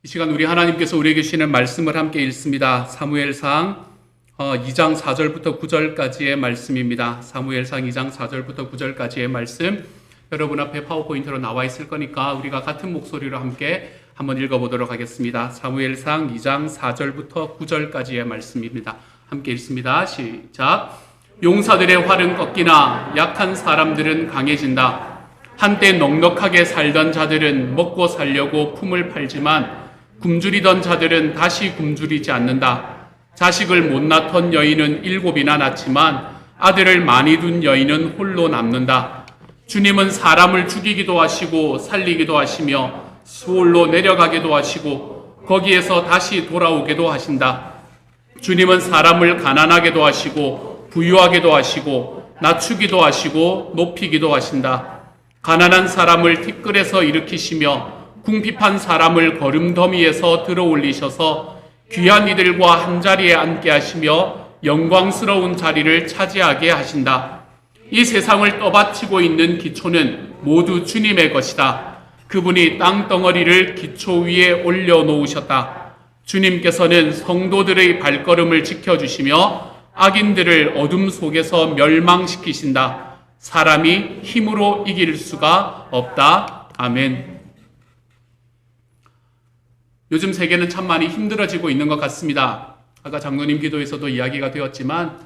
이 시간 우리 하나님께서 우리에게 주시는 말씀을 함께 읽습니다. 사무엘상 2장 4절부터 9절까지의 말씀입니다. 사무엘상 2장 4절부터 9절까지의 말씀, 여러분 앞에 파워포인트로 나와 있을 거니까 우리가 같은 목소리로 함께 한번 읽어보도록 하겠습니다. 사무엘상 2장 4절부터 9절까지의 말씀입니다. 함께 읽습니다. 시작. 용사들의 활은 꺾이나 약한 사람들은 강해진다. 한때 넉넉하게 살던 자들은 먹고 살려고 품을 팔지만 굶주리던 자들은 다시 굶주리지 않는다. 자식을 못 낳던 여인은 7이나 낳지만 아들을 많이 둔 여인은 홀로 남는다. 주님은 사람을 죽이기도 하시고 살리기도 하시며 수올로 내려가기도 하시고 거기에서 다시 돌아오기도 하신다. 주님은 사람을 가난하게도 하시고 부유하게도 하시고 낮추기도 하시고 높이기도 하신다. 가난한 사람을 티끌에서 일으키시며 궁핍한 사람을 거름더미에서 들어올리셔서 귀한 이들과 한자리에 앉게 하시며 영광스러운 자리를 차지하게 하신다. 이 세상을 떠받치고 있는 기초는 모두 주님의 것이다. 그분이 땅덩어리를 기초 위에 올려놓으셨다. 주님께서는 성도들의 발걸음을 지켜주시며 악인들을 어둠 속에서 멸망시키신다. 사람이 힘으로 이길 수가 없다. 아멘. 요즘 세계는 참 많이 힘들어지고 있는 것 같습니다. 아까 장로님 기도에서도 이야기가 되었지만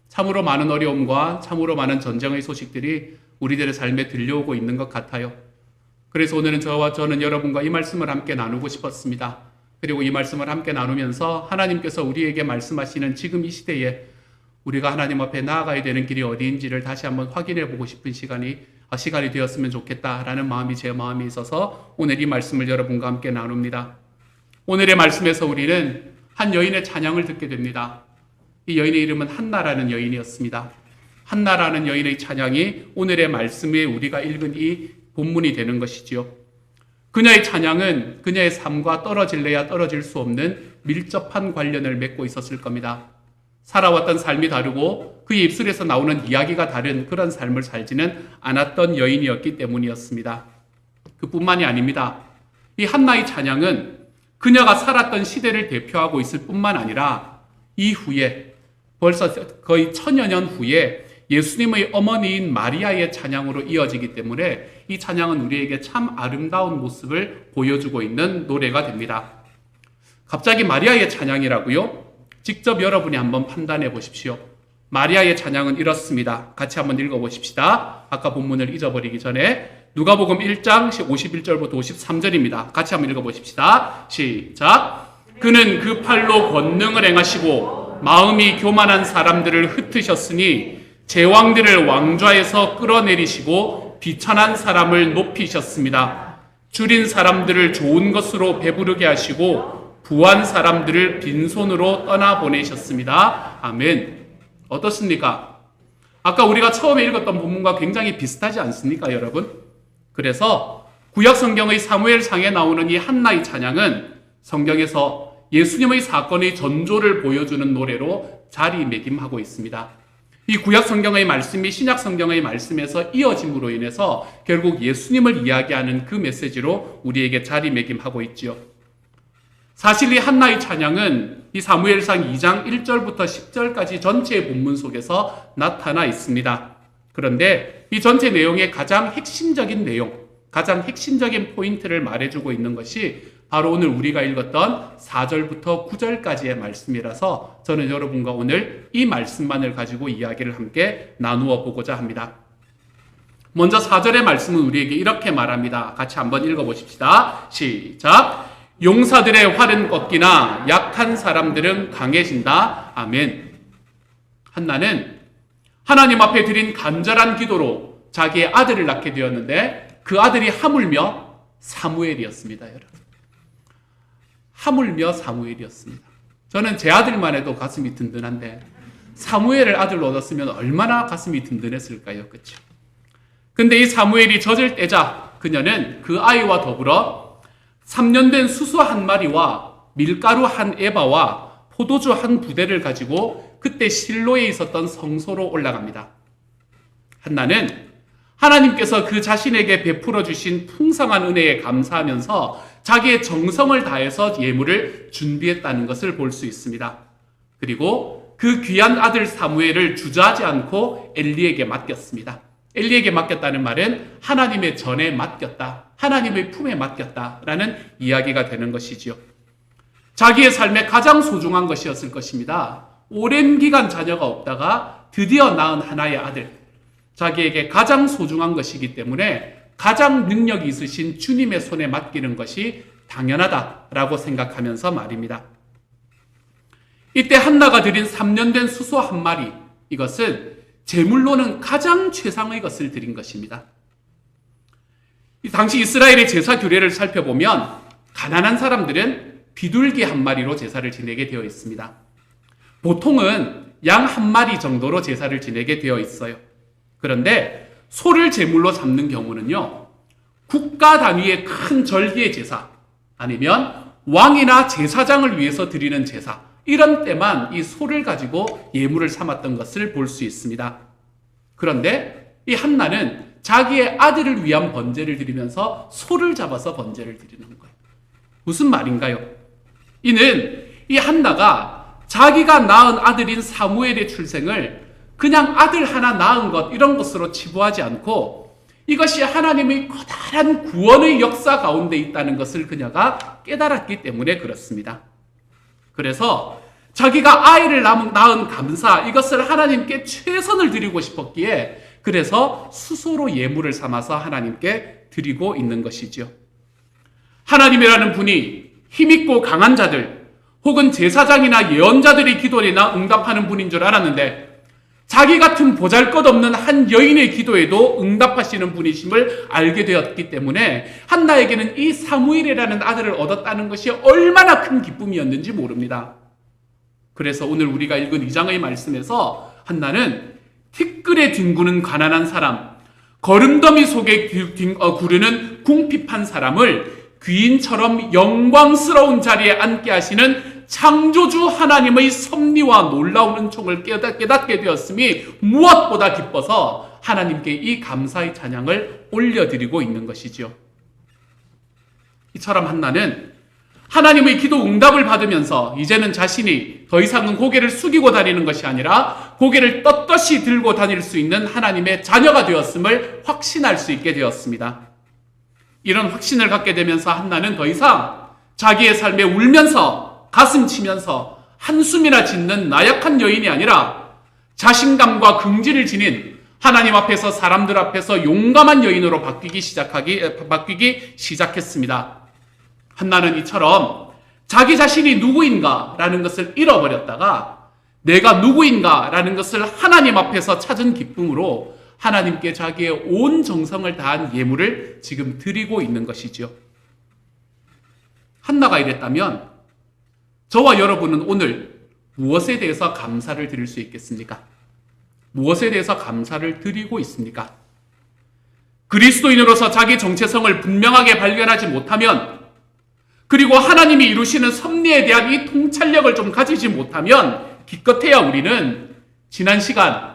참으로 많은 어려움과 참으로 많은 전쟁의 소식들이 우리들의 삶에 들려오고 있는 것 같아요. 그래서 오늘은 저는 여러분과 이 말씀을 함께 나누고 싶었습니다. 그리고 이 말씀을 함께 나누면서 하나님께서 우리에게 말씀하시는 지금 이 시대에 우리가 하나님 앞에 나아가야 되는 길이 어디인지를 다시 한번 확인해 보고 싶은 시간이 되었으면 좋겠다라는 마음이 제 마음에 있어서 오늘 이 말씀을 여러분과 함께 나눕니다. 오늘의 말씀에서 우리는 한 여인의 찬양을 듣게 됩니다. 이 여인의 이름은 한나라는 여인이었습니다. 한나라는 여인의 찬양이 오늘의 말씀에 우리가 읽은 이 본문이 되는 것이지요. 그녀의 찬양은 그녀의 삶과 떨어질래야 떨어질 수 없는 밀접한 관련을 맺고 있었을 겁니다. 살아왔던 삶이 다르고 그의 입술에서 나오는 이야기가 다른 그런 삶을 살지는 않았던 여인이었기 때문이었습니다. 그뿐만이 아닙니다. 이 한나의 찬양은 그녀가 살았던 시대를 대표하고 있을 뿐만 아니라 이후에 벌써 거의 1000여 년 후에 예수님의 어머니인 마리아의 찬양으로 이어지기 때문에 이 찬양은 우리에게 참 아름다운 모습을 보여주고 있는 노래가 됩니다. 갑자기 마리아의 찬양이라고요? 직접 여러분이 한번 판단해 보십시오. 마리아의 찬양은 이렇습니다. 같이 한번 읽어보십시다. 아까 본문을 잊어버리기 전에 누가복음 1장 51절부터 53절입니다. 같이 한번 읽어보십시다. 시작. 그는 그 팔로 권능을 행하시고 마음이 교만한 사람들을 흩으셨으니 제왕들을 왕좌에서 끌어내리시고 비천한 사람을 높이셨습니다. 줄인 사람들을 좋은 것으로 배부르게 하시고 부한 사람들을 빈손으로 떠나보내셨습니다. 아멘. 어떻습니까? 아까 우리가 처음에 읽었던 본문과 굉장히 비슷하지 않습니까, 여러분? 그래서 구약 성경의 사무엘상에 나오는 이 한나의 찬양은 성경에서 예수님의 사건의 전조를 보여주는 노래로 자리매김하고 있습니다. 이 구약 성경의 말씀이 신약 성경의 말씀에서 이어짐으로 인해서 결국 예수님을 이야기하는 그 메시지로 우리에게 자리매김하고 있지요. 사실 이 한나의 찬양은 이 사무엘상 2장 1절부터 10절까지 전체의 본문 속에서 나타나 있습니다. 그런데 이 전체 내용의 가장 핵심적인 내용, 가장 핵심적인 포인트를 말해주고 있는 것이 바로 오늘 우리가 읽었던 4절부터 9절까지의 말씀이라서 저는 여러분과 오늘 이 말씀만을 가지고 이야기를 함께 나누어 보고자 합니다. 먼저 4절의 말씀은 우리에게 이렇게 말합니다. 같이 한번 읽어보십시다. 시작. 용사들의 활은 꺾이나 약한 사람들은 강해진다. 아멘. 한나는 하나님 앞에 드린 간절한 기도로 자기의 아들을 낳게 되었는데 그 아들이 하물며 사무엘이었습니다, 여러분. 하물며 사무엘이었습니다. 저는 제 아들만 해도 가슴이 든든한데 사무엘을 아들로 얻었으면 얼마나 가슴이 든든했을까요? 그렇죠? 근데 이 사무엘이 젖을 떼자 그녀는 그 아이와 더불어 3년 된 수수 한 마리와 밀가루 한 에바와 포도주 한 부대를 가지고 그때 실로에 있었던 성소로 올라갑니다. 한나는 하나님께서 그 자신에게 베풀어 주신 풍성한 은혜에 감사하면서 자기의 정성을 다해서 예물을 준비했다는 것을 볼 수 있습니다. 그리고 그 귀한 아들 사무엘을 주저하지 않고 엘리에게 맡겼습니다. 엘리에게 맡겼다는 말은 하나님의 전에 맡겼다, 하나님의 품에 맡겼다라는 이야기가 되는 것이지요. 자기의 삶에 가장 소중한 것이었을 것입니다. 오랜 기간 자녀가 없다가 드디어 낳은 하나의 아들, 자기에게 가장 소중한 것이기 때문에 가장 능력이 있으신 주님의 손에 맡기는 것이 당연하다라고 생각하면서 말입니다. 이때 한나가 드린 3년 된 수소 한 마리, 이것은 제물로는 가장 최상의 것을 드린 것입니다. 당시 이스라엘의 제사 규례를 살펴보면 가난한 사람들은 비둘기 한 마리로 제사를 지내게 되어 있습니다. 보통은 양 한 마리 정도로 제사를 지내게 되어 있어요. 그런데 소를 제물로 삼는 경우는요, 국가 단위의 큰 절기의 제사, 아니면 왕이나 제사장을 위해서 드리는 제사, 이런 때만 이 소를 가지고 예물을 삼았던 것을 볼 수 있습니다. 그런데 이 한나는 자기의 아들을 위한 번제를 드리면서 소를 잡아서 번제를 드리는 거예요. 무슨 말인가요? 이는 이 한나가 자기가 낳은 아들인 사무엘의 출생을 그냥 아들 하나 낳은 것, 이런 것으로 치부하지 않고 이것이 하나님의 커다란 구원의 역사 가운데 있다는 것을 그녀가 깨달았기 때문에 그렇습니다. 그래서 자기가 아이를 낳은 감사, 이것을 하나님께 최선을 드리고 싶었기에 그래서 수소로 예물을 삼아서 하나님께 드리고 있는 것이죠. 하나님이라는 분이 힘있고 강한 자들 혹은 제사장이나 예언자들의 기도에나 응답하는 분인 줄 알았는데 자기 같은 보잘것없는 한 여인의 기도에도 응답하시는 분이심을 알게 되었기 때문에 한나에게는 이 사무엘이라는 아들을 얻었다는 것이 얼마나 큰 기쁨이었는지 모릅니다. 그래서 오늘 우리가 읽은 2장의 말씀에서 한나는 티끌에 뒹구는 가난한 사람, 거름더미 속에 구르는 궁핍한 사람을 귀인처럼 영광스러운 자리에 앉게 하시는 창조주 하나님의 섭리와 놀라운 은총을 깨닫게 되었음이 무엇보다 기뻐서 하나님께 이 감사의 찬양을 올려드리고 있는 것이죠. 이처럼 한나는 하나님의 기도 응답을 받으면서 이제는 자신이 더 이상은 고개를 숙이고 다니는 것이 아니라 고개를 떳떳이 들고 다닐 수 있는 하나님의 자녀가 되었음을 확신할 수 있게 되었습니다. 이런 확신을 갖게 되면서 한나는 더 이상 자기의 삶에 울면서 가슴 치면서 한숨이나 짓는 나약한 여인이 아니라 자신감과 긍지를 지닌 하나님 앞에서 사람들 앞에서 용감한 여인으로 바뀌기 시작했습니다. 한나는 이처럼 자기 자신이 누구인가라는 것을 잃어버렸다가 내가 누구인가라는 것을 하나님 앞에서 찾은 기쁨으로 하나님께 자기의 온 정성을 다한 예물을 지금 드리고 있는 것이죠. 한나가 이랬다면 저와 여러분은 오늘 무엇에 대해서 감사를 드릴 수 있겠습니까? 무엇에 대해서 감사를 드리고 있습니까? 그리스도인으로서 자기 정체성을 분명하게 발견하지 못하면, 그리고 하나님이 이루시는 섭리에 대한 이 통찰력을 좀 가지지 못하면 기껏해야 우리는 지난 시간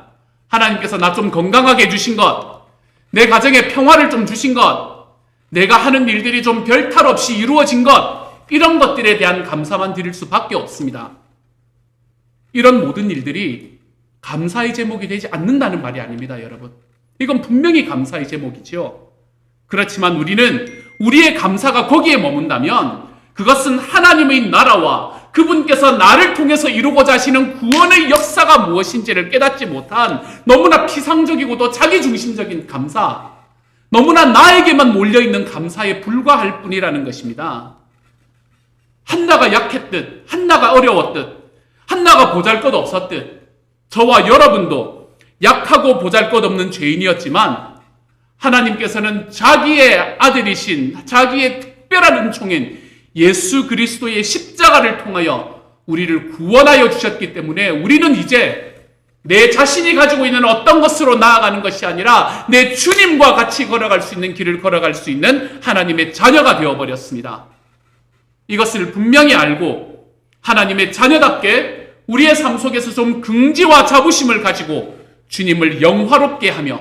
하나님께서 나 좀 건강하게 해주신 것, 내 가정에 평화를 좀 주신 것, 내가 하는 일들이 좀 별탈 없이 이루어진 것, 이런 것들에 대한 감사만 드릴 수밖에 없습니다. 이런 모든 일들이 감사의 제목이 되지 않는다는 말이 아닙니다, 여러분. 이건 분명히 감사의 제목이죠. 그렇지만 우리는 우리의 감사가 거기에 머문다면 그것은 하나님의 나라와 그분께서 나를 통해서 이루고자 하시는 구원의 역사가 무엇인지를 깨닫지 못한 너무나 피상적이고도 자기중심적인 감사, 너무나 나에게만 몰려있는 감사에 불과할 뿐이라는 것입니다. 한나가 약했듯, 한나가 어려웠듯, 한나가 보잘것없었듯 저와 여러분도 약하고 보잘것없는 죄인이었지만 하나님께서는 자기의 아들이신, 자기의 특별한 은총인 예수 그리스도의 십자가를 통하여 우리를 구원하여 주셨기 때문에 우리는 이제 내 자신이 가지고 있는 어떤 것으로 나아가는 것이 아니라 내 주님과 같이 걸어갈 수 있는 길을 걸어갈 수 있는 하나님의 자녀가 되어버렸습니다. 이것을 분명히 알고 하나님의 자녀답게 우리의 삶 속에서 좀 긍지와 자부심을 가지고 주님을 영화롭게 하며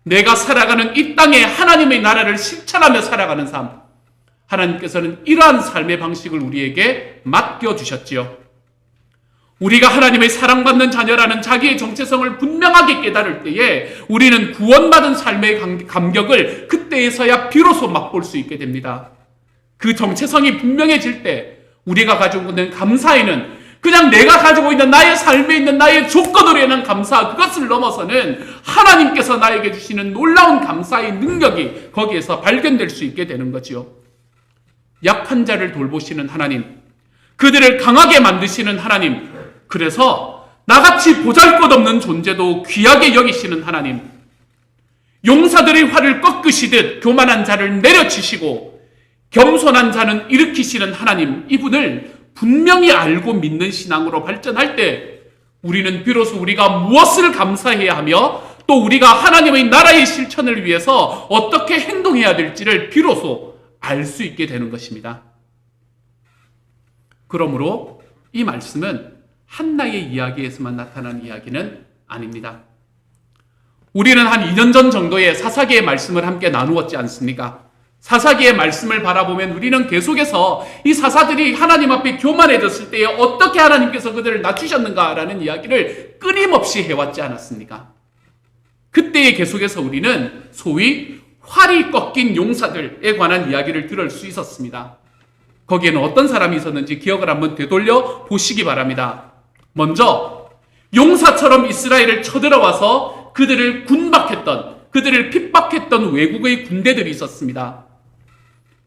내가 살아가는 이 땅에 하나님의 나라를 실천하며 살아가는 삶, 하나님께서는 이러한 삶의 방식을 우리에게 맡겨주셨지요. 우리가 하나님의 사랑받는 자녀라는 자기의 정체성을 분명하게 깨달을 때에 우리는 구원받은 삶의 감격을 그때에서야 비로소 맛볼 수 있게 됩니다. 그 정체성이 분명해질 때 우리가 가지고 있는 감사에는 그냥 내가 가지고 있는 나의 삶에 있는 나의 조건으로 인한 감사, 그것을 넘어서는 하나님께서 나에게 주시는 놀라운 감사의 능력이 거기에서 발견될 수 있게 되는 거지요. 약한 자를 돌보시는 하나님, 그들을 강하게 만드시는 하나님, 그래서 나같이 보잘것없는 존재도 귀하게 여기시는 하나님, 용사들의 활을 꺾으시듯 교만한 자를 내려치시고 겸손한 자는 일으키시는 하나님, 이분을 분명히 알고 믿는 신앙으로 발전할 때 우리는 비로소 우리가 무엇을 감사해야 하며 또 우리가 하나님의 나라의 실천을 위해서 어떻게 행동해야 될지를 비로소 알 수 있게 되는 것입니다. 그러므로 이 말씀은 한나의 이야기에서만 나타난 이야기는 아닙니다. 우리는 한 2년 전 정도의 사사기의 말씀을 함께 나누었지 않습니까? 사사기의 말씀을 바라보면 우리는 계속해서 이 사사들이 하나님 앞에 교만해졌을 때에 어떻게 하나님께서 그들을 낮추셨는가라는 이야기를 끊임없이 해왔지 않았습니까? 그때에 계속해서 우리는 소위 활이 꺾인 용사들에 관한 이야기를 들을 수 있었습니다. 거기에는 어떤 사람이 있었는지 기억을 한번 되돌려 보시기 바랍니다. 먼저 용사처럼 이스라엘을 쳐들어와서 그들을 군박했던, 그들을 핍박했던 외국의 군대들이 있었습니다.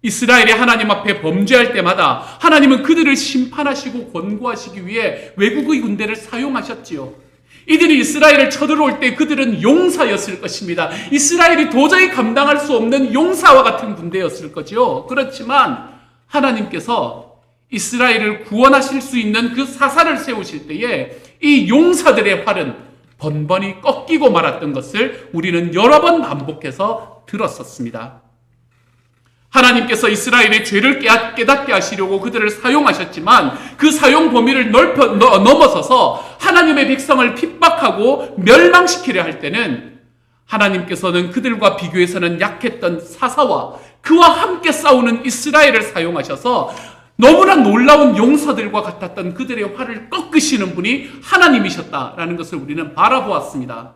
이스라엘이 하나님 앞에 범죄할 때마다 하나님은 그들을 심판하시고 권고하시기 위해 외국의 군대를 사용하셨지요. 이들이 이스라엘을 쳐들어올 때 그들은 용사였을 것입니다. 이스라엘이 도저히 감당할 수 없는 용사와 같은 군대였을 거지요. 그렇지만 하나님께서 이스라엘을 구원하실 수 있는 그 사사를 세우실 때에 이 용사들의 활은 번번이 꺾이고 말았던 것을 우리는 여러 번 반복해서 들었었습니다. 하나님께서 이스라엘의 죄를 깨닫게 하시려고 그들을 사용하셨지만 그 사용 범위를 넘어서서 하나님의 백성을 핍박하고 멸망시키려 할 때는 하나님께서는 그들과 비교해서는 약했던 사사와 그와 함께 싸우는 이스라엘을 사용하셔서 너무나 놀라운 용사들과 같았던 그들의 활을 꺾으시는 분이 하나님이셨다라는 것을 우리는 바라보았습니다.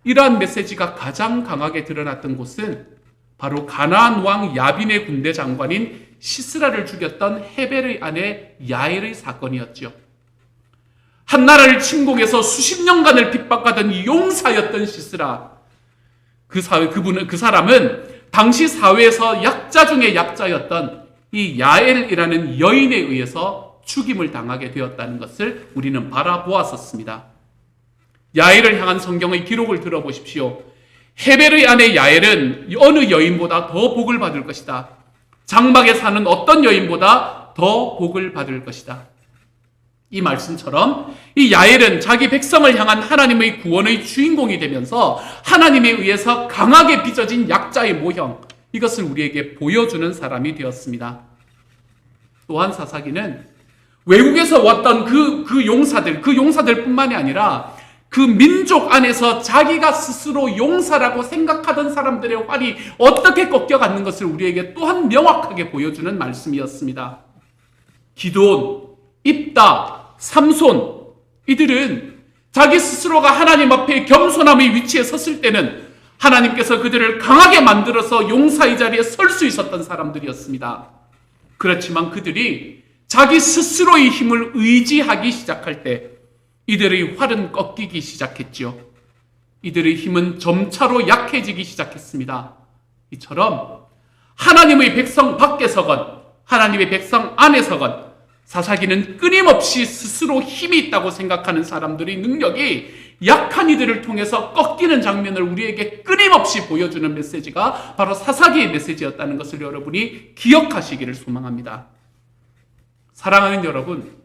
이러한 메시지가 가장 강하게 드러났던 곳은 바로 가나안 왕 야빈의 군대 장관인 시스라를 죽였던 헤벨의 아내 야엘의 사건이었죠. 한 나라를 침공해서 수십 년간을 핍박하던 용사였던 시스라, 그 사람은 당시 사회에서 약자 중에 약자였던 이 야엘이라는 여인에 의해서 죽임을 당하게 되었다는 것을 우리는 바라보았었습니다. 야엘을 향한 성경의 기록을 들어보십시오. 헤벨의 아내 야엘은 어느 여인보다 더 복을 받을 것이다. 장막에 사는 어떤 여인보다 더 복을 받을 것이다. 이 말씀처럼 이 야엘은 자기 백성을 향한 하나님의 구원의 주인공이 되면서 하나님에 의해서 강하게 빚어진 약자의 모형, 이것을 우리에게 보여주는 사람이 되었습니다. 또한 사사기는 외국에서 왔던 그 용사들뿐만이 아니라 그 민족 안에서 자기가 스스로 용사라고 생각하던 사람들의 활이 어떻게 꺾여갔는 것을 우리에게 또한 명확하게 보여주는 말씀이었습니다. 기드온, 입다, 삼손, 이들은 자기 스스로가 하나님 앞에 겸손함의 위치에 섰을 때는 하나님께서 그들을 강하게 만들어서 용사의 자리에 설 수 있었던 사람들이었습니다. 그렇지만 그들이 자기 스스로의 힘을 의지하기 시작할 때 이들의 활은 꺾이기 시작했지요. 이들의 힘은 점차로 약해지기 시작했습니다. 이처럼 하나님의 백성 밖에서건 하나님의 백성 안에서건 사사기는 끊임없이 스스로 힘이 있다고 생각하는 사람들의 능력이 약한 이들을 통해서 꺾이는 장면을 우리에게 끊임없이 보여주는 메시지가 바로 사사기의 메시지였다는 것을 여러분이 기억하시기를 소망합니다. 사랑하는 여러분,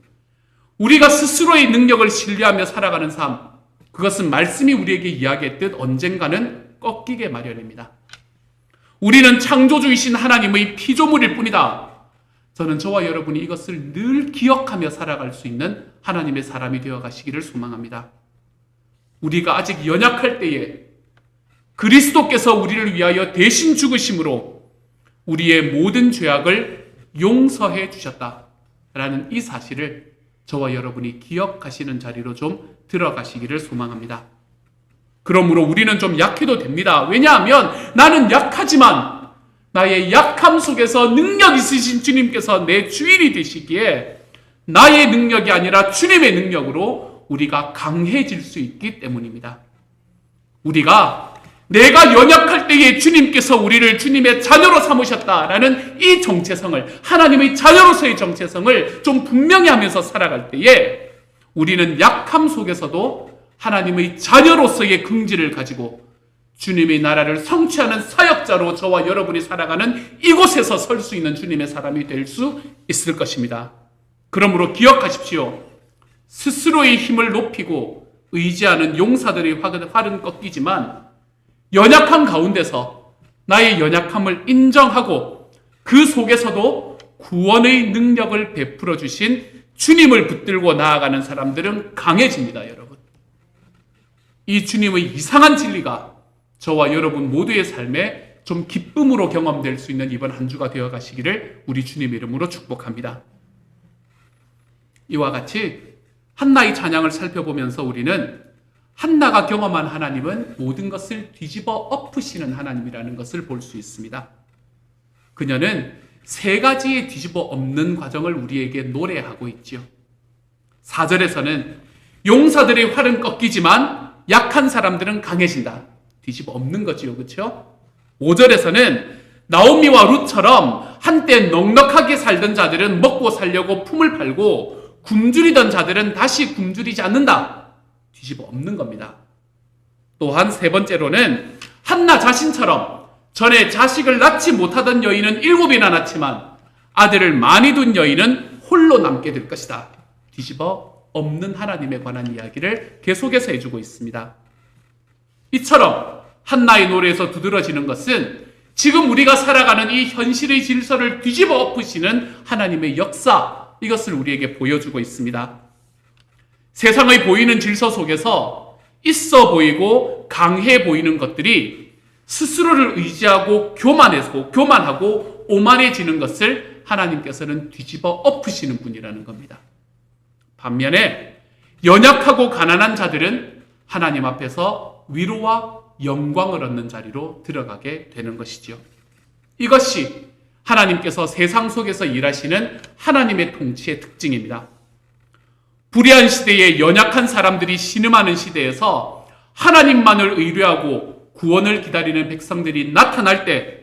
우리가 스스로의 능력을 신뢰하며 살아가는 삶, 그것은 말씀이 우리에게 이야기했듯 언젠가는 꺾이게 마련입니다. 우리는 창조주이신 하나님의 피조물일 뿐이다. 저는 저와 여러분이 이것을 늘 기억하며 살아갈 수 있는 하나님의 사람이 되어 가시기를 소망합니다. 우리가 아직 연약할 때에 그리스도께서 우리를 위하여 대신 죽으심으로 우리의 모든 죄악을 용서해 주셨다라는 이 사실을 저와 여러분이 기억하시는 자리로 좀 들어가시기를 소망합니다. 그러므로 우리는 좀 약해도 됩니다. 왜냐하면 나는 약하지만 나의 약함 속에서 능력 있으신 주님께서 내 주인이 되시기에 나의 능력이 아니라 주님의 능력으로 우리가 강해질 수 있기 때문입니다. 우리가 내가 연약할 때에 주님께서 우리를 주님의 자녀로 삼으셨다라는 이 정체성을, 하나님의 자녀로서의 정체성을 좀 분명히 하면서 살아갈 때에 우리는 약함 속에서도 하나님의 자녀로서의 긍지를 가지고 주님의 나라를 성취하는 사역자로 저와 여러분이 살아가는 이곳에서 설 수 있는 주님의 사람이 될 수 있을 것입니다. 그러므로 기억하십시오. 스스로의 힘을 높이고 의지하는 용사들의 활은 꺾이지만 연약한 가운데서 나의 연약함을 인정하고 그 속에서도 구원의 능력을 베풀어 주신 주님을 붙들고 나아가는 사람들은 강해집니다, 여러분. 이 주님의 이상한 진리가 저와 여러분 모두의 삶에 좀 기쁨으로 경험될 수 있는 이번 한 주가 되어 가시기를 우리 주님의 이름으로 축복합니다. 이와 같이 한나의 찬양을 살펴보면서 우리는 한나가 경험한 하나님은 모든 것을 뒤집어 엎으시는 하나님이라는 것을 볼 수 있습니다. 그녀는 세 가지의 뒤집어 엎는 과정을 우리에게 노래하고 있지요. 4절에서는 용사들의 활은 꺾이지만 약한 사람들은 강해진다. 뒤집어 엎는 거지요, 그렇죠? 5절에서는 나오미와 룻처럼 한때 넉넉하게 살던 자들은 먹고 살려고 품을 팔고 굶주리던 자들은 다시 굶주리지 않는다. 뒤집어 엎는 겁니다. 또한 세 번째로는 한나 자신처럼 전에 자식을 낳지 못하던 여인은 7이나 낳지만 아들을 많이 둔 여인은 홀로 남게 될 것이다. 뒤집어 엎는 하나님에 관한 이야기를 계속해서 해주고 있습니다. 이처럼 한나의 노래에서 두드러지는 것은 지금 우리가 살아가는 이 현실의 질서를 뒤집어 엎으시는 하나님의 역사, 이것을 우리에게 보여주고 있습니다. 세상의 보이는 질서 속에서 있어 보이고 강해 보이는 것들이 스스로를 의지하고 교만하고 오만해지는 것을 하나님께서는 뒤집어 엎으시는 분이라는 겁니다. 반면에 연약하고 가난한 자들은 하나님 앞에서 위로와 영광을 얻는 자리로 들어가게 되는 것이죠. 이것이 하나님께서 세상 속에서 일하시는 하나님의 통치의 특징입니다. 불의한 시대에 연약한 사람들이 신음하는 시대에서 하나님만을 의뢰하고 구원을 기다리는 백성들이 나타날 때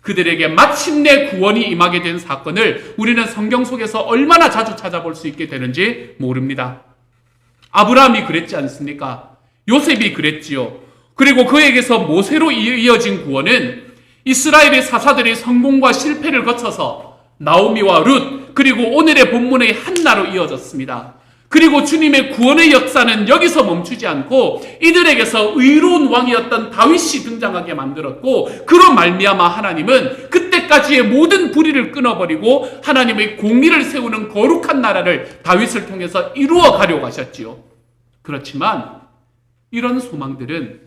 그들에게 마침내 구원이 임하게 된 사건을 우리는 성경 속에서 얼마나 자주 찾아볼 수 있게 되는지 모릅니다. 아브라함이 그랬지 않습니까? 요셉이 그랬지요. 그리고 그에게서 모세로 이어진 구원은 이스라엘의 사사들의 성공과 실패를 거쳐서 나오미와 룻, 그리고 오늘의 본문의 한나로 이어졌습니다. 그리고 주님의 구원의 역사는 여기서 멈추지 않고 이들에게서 의로운 왕이었던 다윗이 등장하게 만들었고, 그로 말미암아 하나님은 그때까지의 모든 불의를 끊어버리고 하나님의 공의를 세우는 거룩한 나라를 다윗을 통해서 이루어 가려고 하셨지요. 그렇지만 이런 소망들은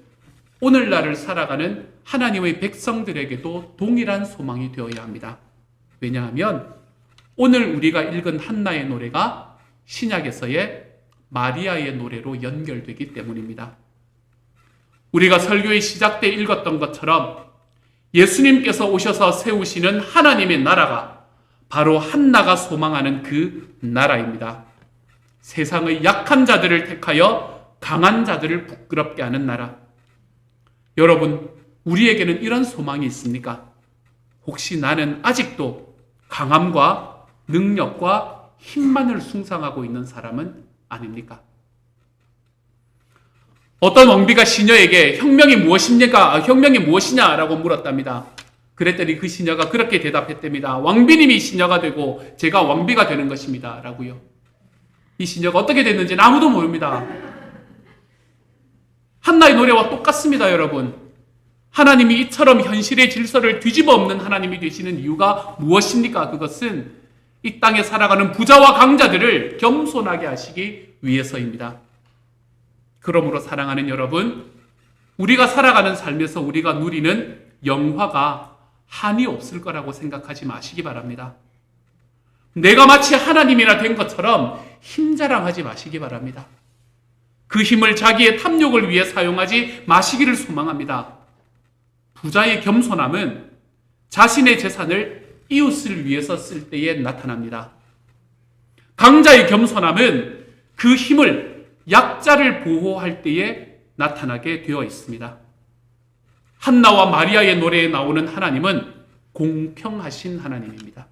오늘날을 살아가는 하나님의 백성들에게도 동일한 소망이 되어야 합니다. 왜냐하면 오늘 우리가 읽은 한나의 노래가 신약에서의 마리아의 노래로 연결되기 때문입니다. 우리가 설교의 시작 때 읽었던 것처럼 예수님께서 오셔서 세우시는 하나님의 나라가 바로 한나가 소망하는 그 나라입니다. 세상의 약한 자들을 택하여 강한 자들을 부끄럽게 하는 나라. 여러분, 우리에게는 이런 소망이 있습니까? 혹시 나는 아직도 강함과 능력과 힘만을 숭상하고 있는 사람은 아닙니까? 어떤 왕비가 시녀에게 혁명이 무엇이냐라고 물었답니다. 그랬더니 그 시녀가 그렇게 대답했답니다. 왕비님이 시녀가 되고 제가 왕비가 되는 것입니다. 라고요. 이 시녀가 어떻게 됐는지는 아무도 모릅니다. 한나의 노래와 똑같습니다, 여러분. 하나님이 이처럼 현실의 질서를 뒤집어 엎는 하나님이 되시는 이유가 무엇입니까? 그것은 이 땅에 살아가는 부자와 강자들을 겸손하게 하시기 위해서입니다. 그러므로 사랑하는 여러분, 우리가 살아가는 삶에서 우리가 누리는 영화가 한이 없을 거라고 생각하지 마시기 바랍니다. 내가 마치 하나님이나 된 것처럼 힘자랑하지 마시기 바랍니다. 그 힘을 자기의 탐욕을 위해 사용하지 마시기를 소망합니다. 부자의 겸손함은 자신의 재산을 이웃을 위해서 쓸 때에 나타납니다. 강자의 겸손함은 그 힘을 약자를 보호할 때에 나타나게 되어 있습니다. 한나와 마리아의 노래에 나오는 하나님은 공평하신 하나님입니다.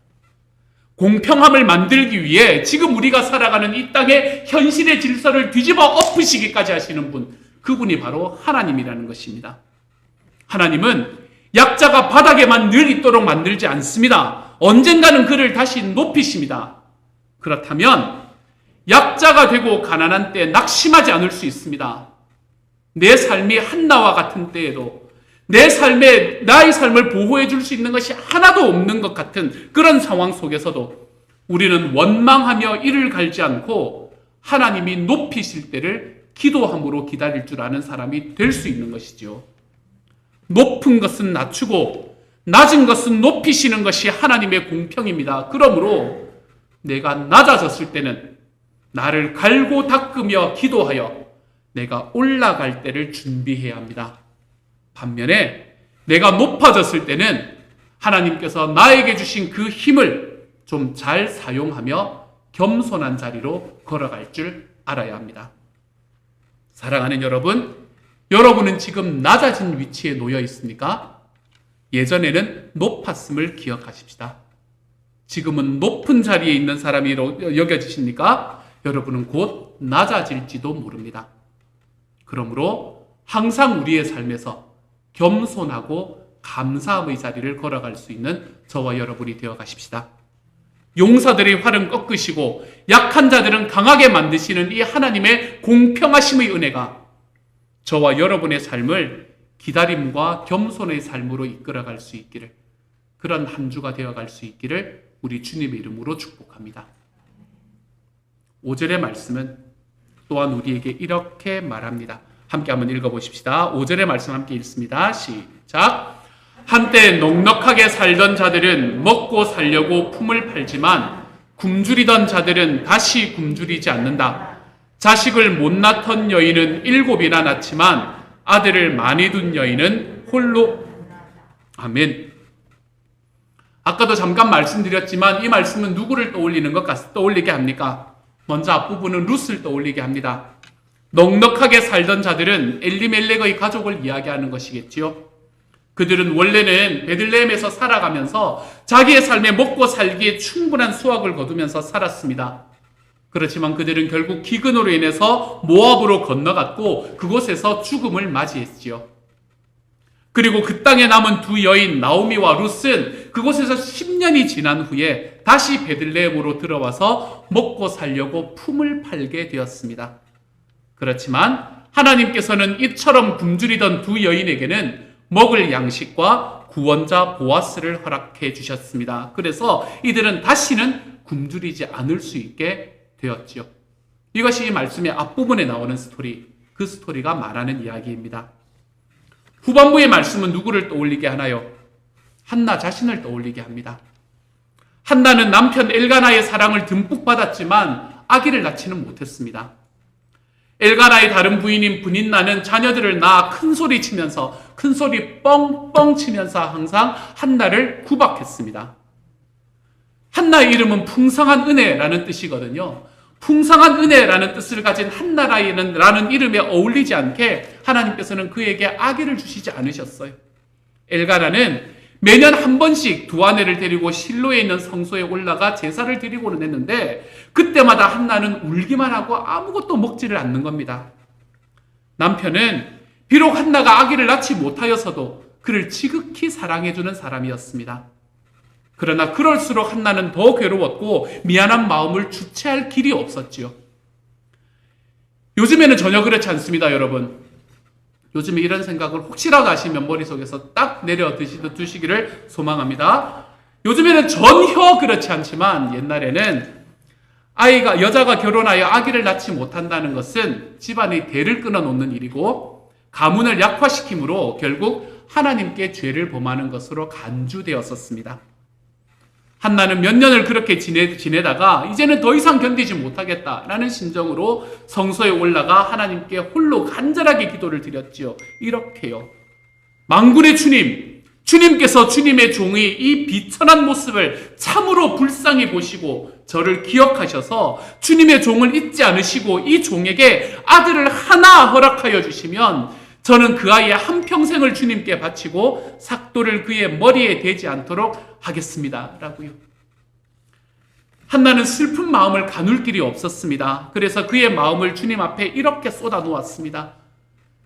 공평함을 만들기 위해 지금 우리가 살아가는 이 땅의 현실의 질서를 뒤집어 엎으시기까지 하시는 분, 그분이 바로 하나님이라는 것입니다. 하나님은 약자가 바닥에만 늘 있도록 만들지 않습니다. 언젠가는 그를 다시 높이십니다. 그렇다면 약자가 되고 가난한 때 낙심하지 않을 수 있습니다. 내 삶이 한나와 같은 때에도 나의 삶을 보호해 줄 수 있는 것이 하나도 없는 것 같은 그런 상황 속에서도 우리는 원망하며 이를 갈지 않고 하나님이 높이실 때를 기도함으로 기다릴 줄 아는 사람이 될 수 있는 것이죠. 높은 것은 낮추고 낮은 것은 높이시는 것이 하나님의 공평입니다. 그러므로 내가 낮아졌을 때는 나를 갈고 닦으며 기도하여 내가 올라갈 때를 준비해야 합니다. 반면에 내가 높아졌을 때는 하나님께서 나에게 주신 그 힘을 좀 잘 사용하며 겸손한 자리로 걸어갈 줄 알아야 합니다. 사랑하는 여러분, 여러분은 지금 낮아진 위치에 놓여 있습니까? 예전에는 높았음을 기억하십시다. 지금은 높은 자리에 있는 사람이 여겨지십니까? 여러분은 곧 낮아질지도 모릅니다. 그러므로 항상 우리의 삶에서 겸손하고 감사함의 자리를 걸어갈 수 있는 저와 여러분이 되어 가십시다. 용사들의 활은 꺾으시고 약한 자들은 강하게 만드시는 이 하나님의 공평하심의 은혜가 저와 여러분의 삶을 기다림과 겸손의 삶으로 이끌어갈 수 있기를, 그런 한 주가 되어갈 수 있기를 우리 주님의 이름으로 축복합니다. 5절의 말씀은 또한 우리에게 이렇게 말합니다. 함께 한번 읽어보십시다. 5절의 말씀 함께 읽습니다. 시작. 한때 넉넉하게 살던 자들은 먹고 살려고 품을 팔지만 굶주리던 자들은 다시 굶주리지 않는다. 자식을 못 낳던 여인은 7이나 낳지만 아들을 많이 둔 여인은 홀로. 아멘. 아까도 잠깐 말씀드렸지만 이 말씀은 누구를 떠올리게 합니까? 먼저 앞부분은 룻을 떠올리게 합니다. 넉넉하게 살던 자들은 엘리멜렉의 가족을 이야기하는 것이겠지요. 그들은 원래는 베들레헴에서 살아가면서 자기의 삶에 먹고 살기에 충분한 수확을 거두면서 살았습니다. 그렇지만 그들은 결국 기근으로 인해서 모압으로 건너갔고 그곳에서 죽음을 맞이했지요. 그리고 그 땅에 남은 두 여인 나오미와 룻은 그곳에서 10년이 지난 후에 다시 베들레헴으로 들어와서 먹고 살려고 품을 팔게 되었습니다. 그렇지만 하나님께서는 이처럼 굶주리던 두 여인에게는 먹을 양식과 구원자 보아스를 허락해 주셨습니다. 그래서 이들은 다시는 굶주리지 않을 수 있게 되었지요. 이것이 이 말씀의 앞부분에 나오는 스토리, 그 스토리가 말하는 이야기입니다. 후반부의 말씀은 누구를 떠올리게 하나요? 한나 자신을 떠올리게 합니다. 한나는 남편 엘가나의 사랑을 듬뿍 받았지만 아기를 낳지는 못했습니다. 엘가나의 다른 부인인 브닌나는 자녀들을 낳아 큰소리 치면서 큰소리 뻥뻥 치면서 항상 한나를 구박했습니다. 한나의 이름은 풍성한 은혜라는 뜻이거든요. 풍성한 은혜라는 뜻을 가진 한나라는 이름에 어울리지 않게 하나님께서는 그에게 아기를 주시지 않으셨어요. 엘가나는 매년 한 번씩 두 아내를 데리고 실로에 있는 성소에 올라가 제사를 드리고는 했는데 그때마다 한나는 울기만 하고 아무것도 먹지를 않는 겁니다. 남편은 비록 한나가 아기를 낳지 못하여서도 그를 지극히 사랑해주는 사람이었습니다. 그러나 그럴수록 한나는 더 괴로웠고 미안한 마음을 주체할 길이 없었지요. 요즘에는 전혀 그렇지 않습니다, 여러분. 요즘에 이런 생각을 혹시라도 하시면 머릿속에서 딱 내려 두시기를 소망합니다. 요즘에는 전혀 그렇지 않지만 옛날에는 여자가 결혼하여 아기를 낳지 못한다는 것은 집안의 대를 끊어놓는 일이고 가문을 약화시키므로 결국 하나님께 죄를 범하는 것으로 간주되었었습니다. 한나는 몇 년을 그렇게 지내다가 이제는 더 이상 견디지 못하겠다라는 심정으로 성소에 올라가 하나님께 홀로 간절하게 기도를 드렸지요. 이렇게요. 만군의 주님, 주님께서 주님의 종이 이 비천한 모습을 참으로 불쌍히 보시고 저를 기억하셔서 주님의 종을 잊지 않으시고 이 종에게 아들을 하나 허락하여 주시면 저는 그 아이의 한평생을 주님께 바치고 삭도를 그의 머리에 대지 않도록 하겠습니다. 라고요. 한나는 슬픈 마음을 가눌 길이 없었습니다. 그래서 그의 마음을 주님 앞에 이렇게 쏟아 놓았습니다.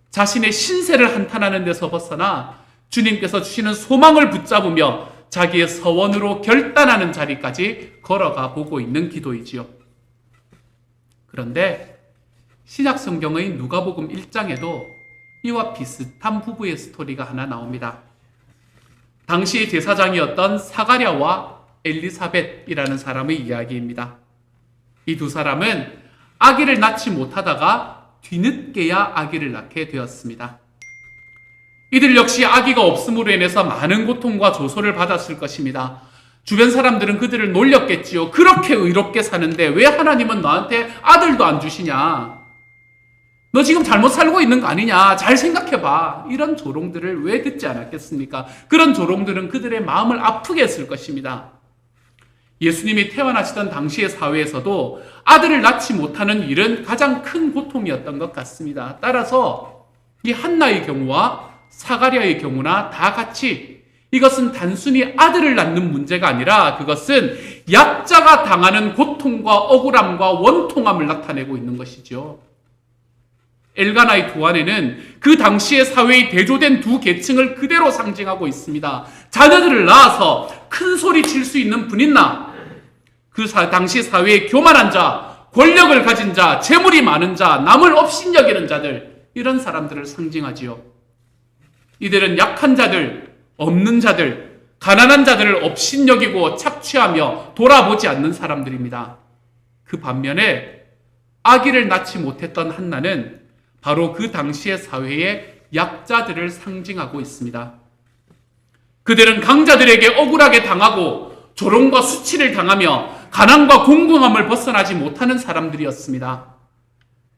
자신의 신세를 한탄하는 데서 벗어나 주님께서 주시는 소망을 붙잡으며 자기의 서원으로 결단하는 자리까지 걸어가 보고 있는 기도이지요. 그런데 신약 성경의 누가복음 1장에도 이와 비슷한 부부의 스토리가 하나 나옵니다. 당시 제사장이었던 사가랴와 엘리사벳이라는 사람의 이야기입니다. 이 두 사람은 아기를 낳지 못하다가 뒤늦게야 아기를 낳게 되었습니다. 이들 역시 아기가 없음으로 인해서 많은 고통과 조소를 받았을 것입니다. 주변 사람들은 그들을 놀렸겠지요. 그렇게 의롭게 사는데 왜 하나님은 너한테 아들도 안 주시냐? 너 지금 잘못 살고 있는 거 아니냐? 잘 생각해봐. 이런 조롱들을 왜 듣지 않았겠습니까? 그런 조롱들은 그들의 마음을 아프게 했을 것입니다. 예수님이 태어나시던 당시의 사회에서도 아들을 낳지 못하는 일은 가장 큰 고통이었던 것 같습니다. 따라서 이 한나의 경우와 사가랴의 경우나 다 같이 이것은 단순히 아들을 낳는 문제가 아니라 그것은 약자가 당하는 고통과 억울함과 원통함을 나타내고 있는 것이죠. 엘가나의 도안에는 그 당시의 사회의 대조된 두 계층을 그대로 상징하고 있습니다. 자녀들을 낳아서 큰 소리 칠 수 있는 분인나, 그 당시 사회의 교만한 자, 권력을 가진 자, 재물이 많은 자, 남을 업신여기는 자들, 이런 사람들을 상징하지요. 이들은 약한 자들, 없는 자들, 가난한 자들을 업신여기고 착취하며 돌아보지 않는 사람들입니다. 그 반면에 아기를 낳지 못했던 한나는 바로 그 당시의 사회의 약자들을 상징하고 있습니다. 그들은 강자들에게 억울하게 당하고 조롱과 수치를 당하며 가난과 공공함을 벗어나지 못하는 사람들이었습니다.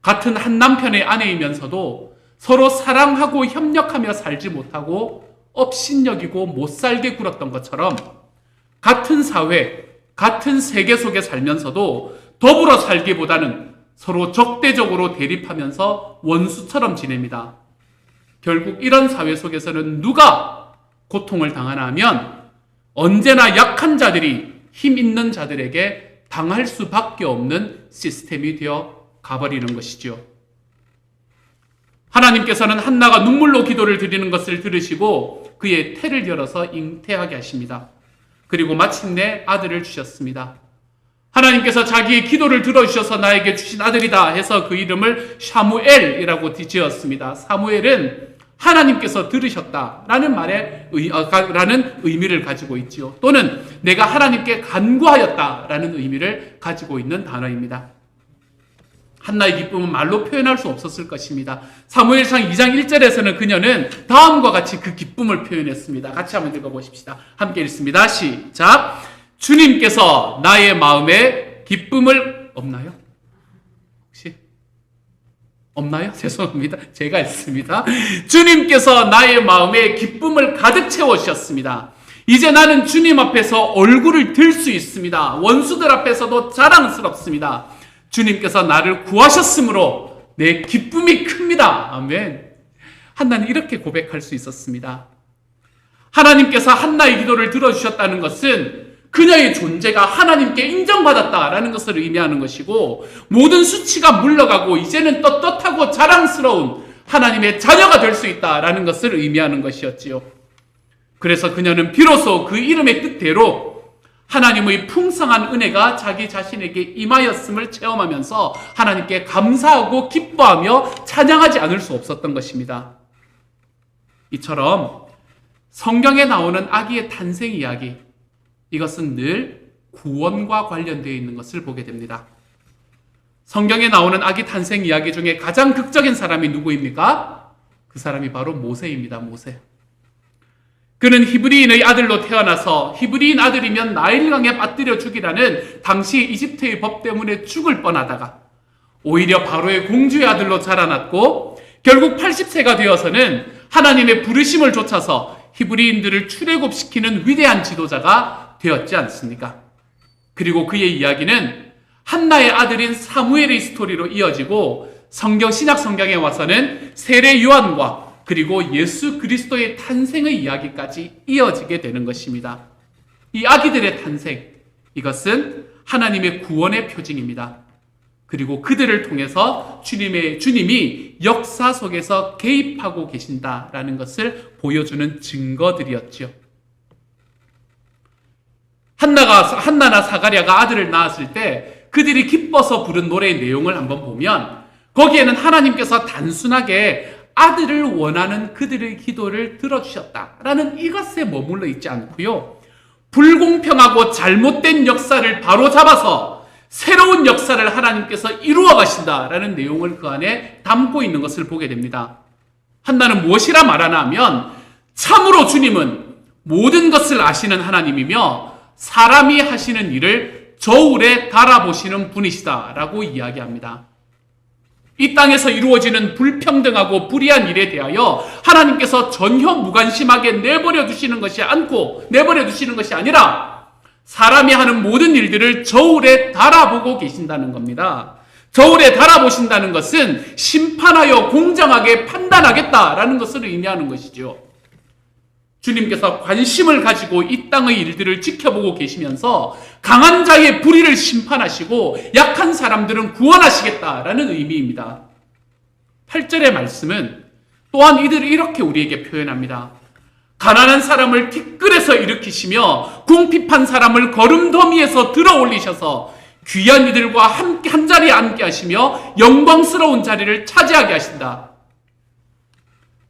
같은 한 남편의 아내이면서도 서로 사랑하고 협력하며 살지 못하고 업신여기고 못살게 굴었던 것처럼 같은 사회, 같은 세계 속에 살면서도 더불어 살기보다는 서로 적대적으로 대립하면서 원수처럼 지냅니다. 결국 이런 사회 속에서는 누가 고통을 당하나 하면 언제나 약한 자들이 힘 있는 자들에게 당할 수밖에 없는 시스템이 되어 가버리는 것이죠. 하나님께서는 한나가 눈물로 기도를 드리는 것을 들으시고 그의 태를 열어서 잉태하게 하십니다. 그리고 마침내 아들을 주셨습니다. 하나님께서 자기의 기도를 들어주셔서 나에게 주신 아들이다 해서 그 이름을 샤무엘이라고 지었습니다. 사무엘은 하나님께서 들으셨다라는 라는 의미를 가지고 있지요. 또는 내가 하나님께 간구하였다라는 의미를 가지고 있는 단어입니다. 한나의 기쁨은 말로 표현할 수 없었을 것입니다. 사무엘상 2장 1절에서는 그녀는 다음과 같이 그 기쁨을 표현했습니다. 같이 한번 읽어보십시다. 함께 읽습니다. 시작. 주님께서 나의 마음에 기쁨을 없나요? 혹시 없나요? 죄송합니다. 제가 읽습니다. 주님께서 나의 마음에 기쁨을 가득 채워주셨습니다. 이제 나는 주님 앞에서 얼굴을 들 수 있습니다. 원수들 앞에서도 자랑스럽습니다. 주님께서 나를 구하셨으므로 내 기쁨이 큽니다. 아멘. 한나는 이렇게 고백할 수 있었습니다. 하나님께서 한나의 기도를 들어주셨다는 것은 그녀의 존재가 하나님께 인정받았다라는 것을 의미하는 것이고 모든 수치가 물러가고 이제는 떳떳하고 자랑스러운 하나님의 자녀가 될 수 있다라는 것을 의미하는 것이었지요. 그래서 그녀는 비로소 그 이름의 뜻대로 하나님의 풍성한 은혜가 자기 자신에게 임하였음을 체험하면서 하나님께 감사하고 기뻐하며 찬양하지 않을 수 없었던 것입니다. 이처럼 성경에 나오는 아기의 탄생 이야기, 이것은 늘 구원과 관련되어 있는 것을 보게 됩니다. 성경에 나오는 아기 탄생 이야기 중에 가장 극적인 사람이 누구입니까? 그 사람이 바로 모세입니다. 모세. 그는 히브리인의 아들로 태어나서 히브리인 아들이면 나일강에 빠뜨려 죽이라는 당시 이집트의 법 때문에 죽을 뻔하다가 오히려 바로의 공주의 아들로 자라났고 결국 80세가 되어서는 하나님의 부르심을 좇아서 히브리인들을 출애굽시키는 위대한 지도자가 되었지 않습니까? 그리고 그의 이야기는 한나의 아들인 사무엘의 스토리로 이어지고 신약 성경에 와서는 세례 요한과 그리고 예수 그리스도의 탄생의 이야기까지 이어지게 되는 것입니다. 이 아기들의 탄생, 이것은 하나님의 구원의 표징입니다. 그리고 그들을 통해서 주님이 역사 속에서 개입하고 계신다라는 것을 보여주는 증거들이었죠. 한나나 사가랴가 아들을 낳았을 때 그들이 기뻐서 부른 노래의 내용을 한번 보면 거기에는 하나님께서 단순하게 아들을 원하는 그들의 기도를 들어주셨다라는 이것에 머물러 있지 않고요. 불공평하고 잘못된 역사를 바로잡아서 새로운 역사를 하나님께서 이루어 가신다라는 내용을 그 안에 담고 있는 것을 보게 됩니다. 한나는 무엇이라 말하나 하면 참으로 주님은 모든 것을 아시는 하나님이며 사람이 하시는 일을 저울에 달아보시는 분이시다라고 이야기합니다. 이 땅에서 이루어지는 불평등하고 불의한 일에 대하여 하나님께서 전혀 무관심하게 내버려 두시는 것이 아니라 사람이 하는 모든 일들을 저울에 달아보고 계신다는 겁니다. 저울에 달아보신다는 것은 심판하여 공정하게 판단하겠다라는 것을 의미하는 것이죠. 주님께서 관심을 가지고 이 땅의 일들을 지켜보고 계시면서 강한 자의 불의를 심판하시고 약한 사람들은 구원하시겠다라는 의미입니다. 8절의 말씀은 또한 이들을 이렇게 우리에게 표현합니다. 가난한 사람을 티끌에서 일으키시며 궁핍한 사람을 거름더미에서 들어 올리셔서 귀한 이들과 함께 한 자리에 앉게 하시며 영광스러운 자리를 차지하게 하신다.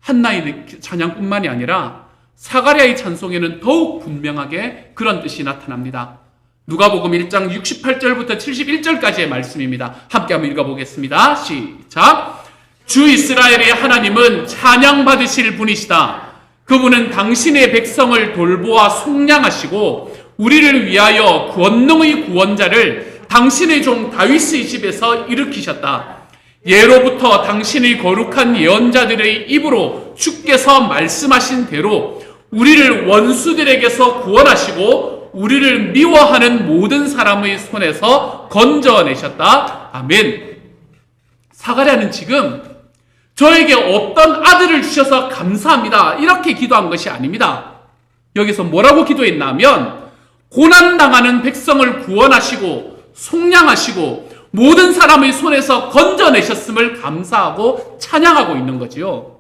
한나의 찬양뿐만이 아니라 사가랴의 찬송에는 더욱 분명하게 그런 뜻이 나타납니다. 누가복음 1장 68절부터 71절까지의 말씀입니다. 함께 한번 읽어보겠습니다. 시작. 주 이스라엘의 하나님은 찬양받으실 분이시다. 그분은 당신의 백성을 돌보아 속량하시고 우리를 위하여 권능의 구원자를 당신의 종 다윗의 집에서 일으키셨다. 예로부터 당신의 거룩한 예언자들의 입으로 주께서 말씀하신 대로 우리를 원수들에게서 구원하시고 우리를 미워하는 모든 사람의 손에서 건져내셨다. 아멘. 사가랴는 지금 저에게 어떤 아들을 주셔서 감사합니다 이렇게 기도한 것이 아닙니다. 여기서 뭐라고 기도했나 하면 고난당하는 백성을 구원하시고 속량하시고 모든 사람의 손에서 건져내셨음을 감사하고 찬양하고 있는 거지요.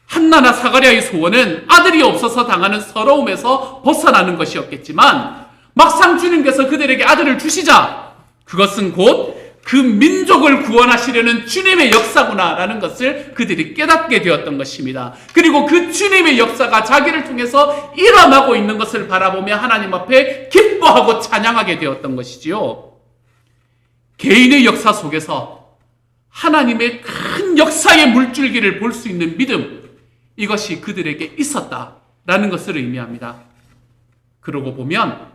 한나나 사가랴의 소원은 아들이 없어서 당하는 서러움에서 벗어나는 것이었겠지만 막상 주님께서 그들에게 아들을 주시자 그것은 곧 그 민족을 구원하시려는 주님의 역사구나라는 것을 그들이 깨닫게 되었던 것입니다. 그리고 그 주님의 역사가 자기를 통해서 일어나고 있는 것을 바라보며 하나님 앞에 기뻐하고 찬양하게 되었던 것이지요. 개인의 역사 속에서 하나님의 큰 역사의 물줄기를 볼 수 있는 믿음, 이것이 그들에게 있었다라는 것을 의미합니다. 그러고 보면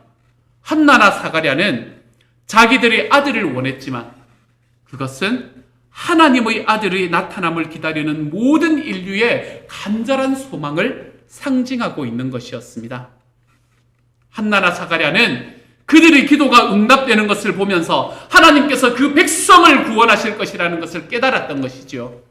한나나 사가랴는 자기들의 아들을 원했지만 그것은 하나님의 아들의 나타남을 기다리는 모든 인류의 간절한 소망을 상징하고 있는 것이었습니다. 한나나 사가랴는 그들의 기도가 응답되는 것을 보면서 하나님께서 그 백성을 구원하실 것이라는 것을 깨달았던 것이죠.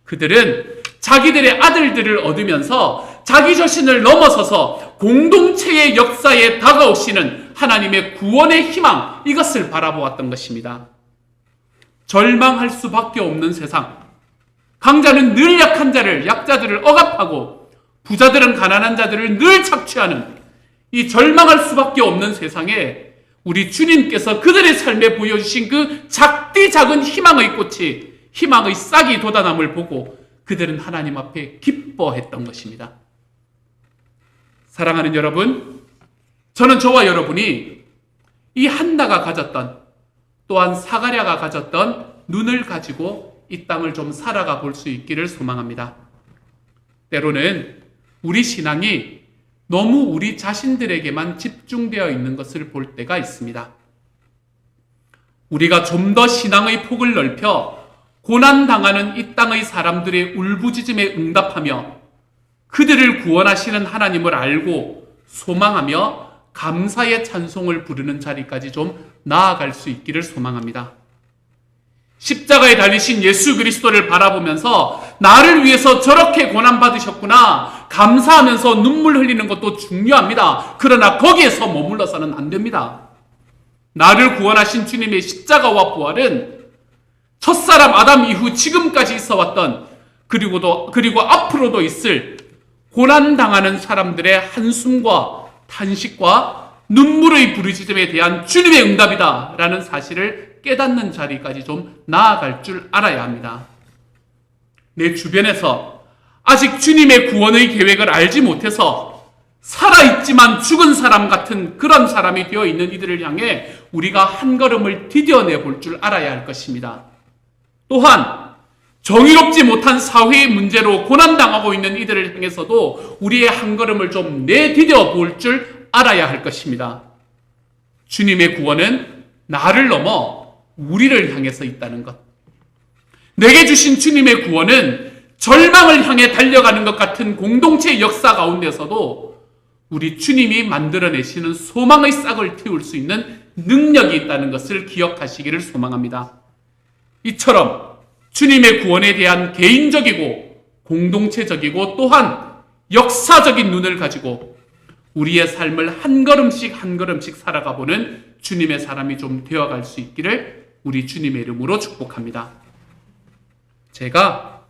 그들은 자기들의 아들들을 얻으면서 자기 자신을 넘어서서 공동체의 역사에 다가오시는 하나님의 구원의 희망, 이것을 바라보았던 것입니다. 절망할 수밖에 없는 세상, 강자는 늘 약자들을 억압하고 부자들은 가난한 자들을 늘 착취하는 이 절망할 수밖에 없는 세상에 우리 주님께서 그들의 삶에 보여주신 그 작디 작은 희망의 꽃이, 희망의 싹이 돋아남을 보고 그들은 하나님 앞에 기뻐했던 것입니다. 사랑하는 여러분, 저는 저와 여러분이 이 한나가 가졌던, 또한 사가랴가 가졌던 눈을 가지고 이 땅을 좀 살아가 볼 수 있기를 소망합니다. 때로는 우리 신앙이 너무 우리 자신들에게만 집중되어 있는 것을 볼 때가 있습니다. 우리가 좀 더 신앙의 폭을 넓혀 고난당하는 이 땅의 사람들의 울부짖음에 응답하며 그들을 구원하시는 하나님을 알고 소망하며 감사의 찬송을 부르는 자리까지 좀 나아갈 수 있기를 소망합니다. 십자가에 달리신 예수 그리스도를 바라보면서 나를 위해서 저렇게 고난받으셨구나 감사하면서 눈물 흘리는 것도 중요합니다. 그러나 거기에서 머물러서는 안 됩니다. 나를 구원하신 주님의 십자가와 부활은 첫사람 아담 이후 지금까지 있어왔던 그리고 앞으로도 있을 고난당하는 사람들의 한숨과 탄식과 눈물의 부르짖음에 대한 주님의 응답이다 라는 사실을 깨닫는 자리까지 좀 나아갈 줄 알아야 합니다. 내 주변에서 아직 주님의 구원의 계획을 알지 못해서 살아있지만 죽은 사람 같은 그런 사람이 되어 있는 이들을 향해 우리가 한 걸음을 디뎌내 볼 줄 알아야 할 것입니다. 또한 정의롭지 못한 사회의 문제로 고난당하고 있는 이들을 향해서도 우리의 한 걸음을 좀 내디뎌 볼 줄 알아야 할 것입니다. 주님의 구원은 나를 넘어 우리를 향해서 있다는 것. 내게 주신 주님의 구원은 절망을 향해 달려가는 것 같은 공동체의 역사 가운데서도 우리 주님이 만들어내시는 소망의 싹을 틔울 수 있는 능력이 있다는 것을 기억하시기를 소망합니다. 이처럼 주님의 구원에 대한 개인적이고 공동체적이고 또한 역사적인 눈을 가지고 우리의 삶을 한 걸음씩 한 걸음씩 살아가보는 주님의 사람이 좀 되어갈 수 있기를 우리 주님의 이름으로 축복합니다. 제가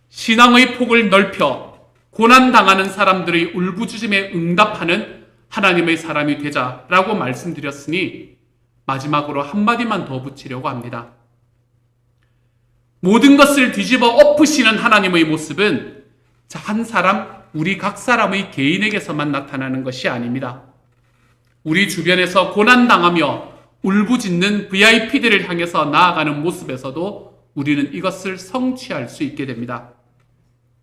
신앙의 폭을 넓혀 고난당하는 사람들의 울부짖음에 응답하는 하나님의 사람이 되자라고 말씀드렸으니 마지막으로 한마디만 더 붙이려고 합니다. 모든 것을 뒤집어 엎으시는 하나님의 모습은 한 사람, 우리 각 사람의 개인에게서만 나타나는 것이 아닙니다. 우리 주변에서 고난당하며 울부짖는 VIP들을 향해서 나아가는 모습에서도 우리는 이것을 성취할 수 있게 됩니다.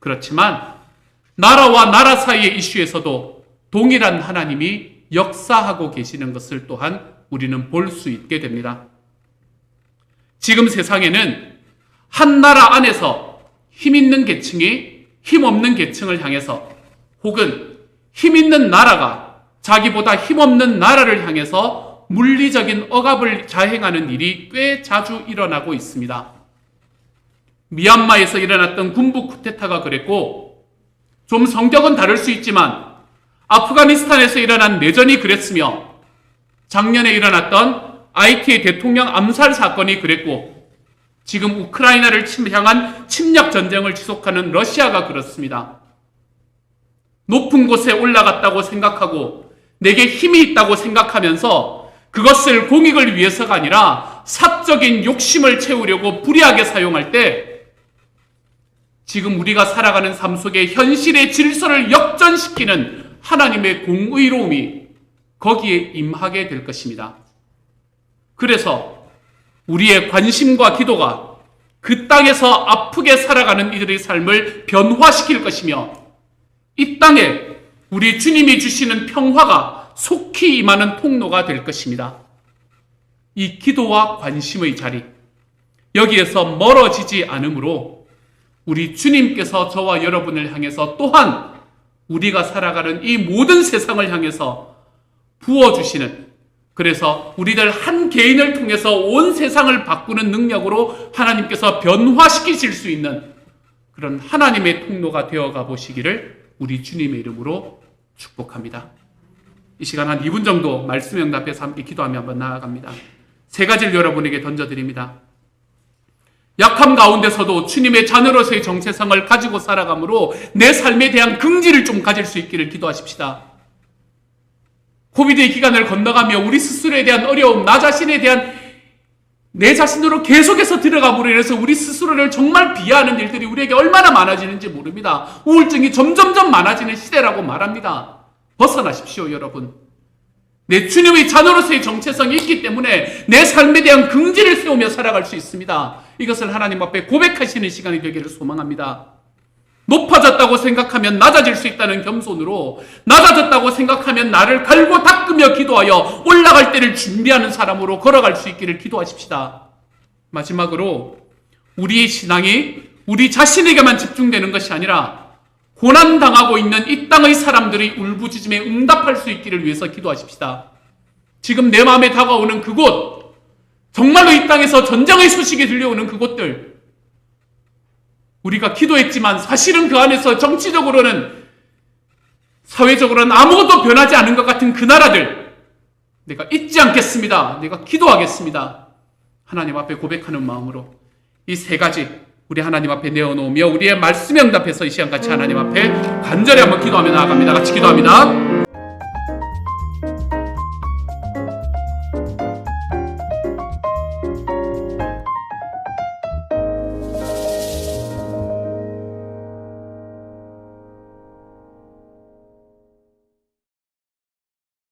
그렇지만 나라와 나라 사이의 이슈에서도 동일한 하나님이 역사하고 계시는 것을 또한 우리는 볼 수 있게 됩니다. 지금 세상에는 한 나라 안에서 힘 있는 계층이 힘 없는 계층을 향해서 혹은 힘 있는 나라가 자기보다 힘 없는 나라를 향해서 물리적인 억압을 자행하는 일이 꽤 자주 일어나고 있습니다. 미얀마에서 일어났던 군부 쿠데타가 그랬고 좀 성격은 다를 수 있지만 아프가니스탄에서 일어난 내전이 그랬으며 작년에 일어났던 IT의 대통령 암살 사건이 그랬고 지금 우크라이나를 향한 침략 전쟁을 지속하는 러시아가 그렇습니다. 높은 곳에 올라갔다고 생각하고 내게 힘이 있다고 생각하면서 그것을 공익을 위해서가 아니라 사적인 욕심을 채우려고 불의하게 사용할 때 지금 우리가 살아가는 삶 속에 현실의 질서를 역전시키는 하나님의 공의로움이 거기에 임하게 될 것입니다. 그래서 우리의 관심과 기도가 그 땅에서 아프게 살아가는 이들의 삶을 변화시킬 것이며 이 땅에 우리 주님이 주시는 평화가 속히 임하는 통로가 될 것입니다. 이 기도와 관심의 자리, 여기에서 멀어지지 않으므로 우리 주님께서 저와 여러분을 향해서 또한 우리가 살아가는 이 모든 세상을 향해서 부어주시는, 그래서 우리들 한 개인을 통해서 온 세상을 바꾸는 능력으로 하나님께서 변화시키실 수 있는 그런 하나님의 통로가 되어가 보시기를 우리 주님의 이름으로 축복합니다. 이 시간 한 2분 정도 말씀 응답해서 함께 기도하며 한번 나아갑니다. 세 가지를 여러분에게 던져드립니다. 약함 가운데서도 주님의 자녀로서의 정체성을 가지고 살아가므로 내 삶에 대한 긍지를 좀 가질 수 있기를 기도하십시다. 코비드의 기간을 건너가며 우리 스스로에 대한 어려움, 나 자신에 대한 내 자신으로 계속해서 들어감으로 인해서 우리 스스로를 정말 비하하는 일들이 우리에게 얼마나 많아지는지 모릅니다. 우울증이 점점점 많아지는 시대라고 말합니다. 벗어나십시오, 여러분. 내 주님의 자녀로서의 정체성이 있기 때문에 내 삶에 대한 긍지를 세우며 살아갈 수 있습니다. 이것을 하나님 앞에 고백하시는 시간이 되기를 소망합니다. 높아졌다고 생각하면 낮아질 수 있다는 겸손으로, 낮아졌다고 생각하면 나를 갈고 닦으며 기도하여 올라갈 때를 준비하는 사람으로 걸어갈 수 있기를 기도하십시다. 마지막으로 우리의 신앙이 우리 자신에게만 집중되는 것이 아니라 고난당하고 있는 이 땅의 사람들의 울부짖음에 응답할 수 있기를 위해서 기도하십시다. 지금 내 마음에 다가오는 그곳, 정말로 이 땅에서 전쟁의 소식이 들려오는 그곳들, 우리가 기도했지만 사실은 그 안에서 정치적으로는, 사회적으로는 아무것도 변하지 않은 것 같은 그 나라들, 내가 잊지 않겠습니다. 내가 기도하겠습니다. 하나님 앞에 고백하는 마음으로 이 세 가지 우리 하나님 앞에 내어놓으며 우리의 말씀에 응답해서 이 시간 같이 하나님 앞에 간절히 한번 기도하며 나아갑니다. 같이 기도합니다.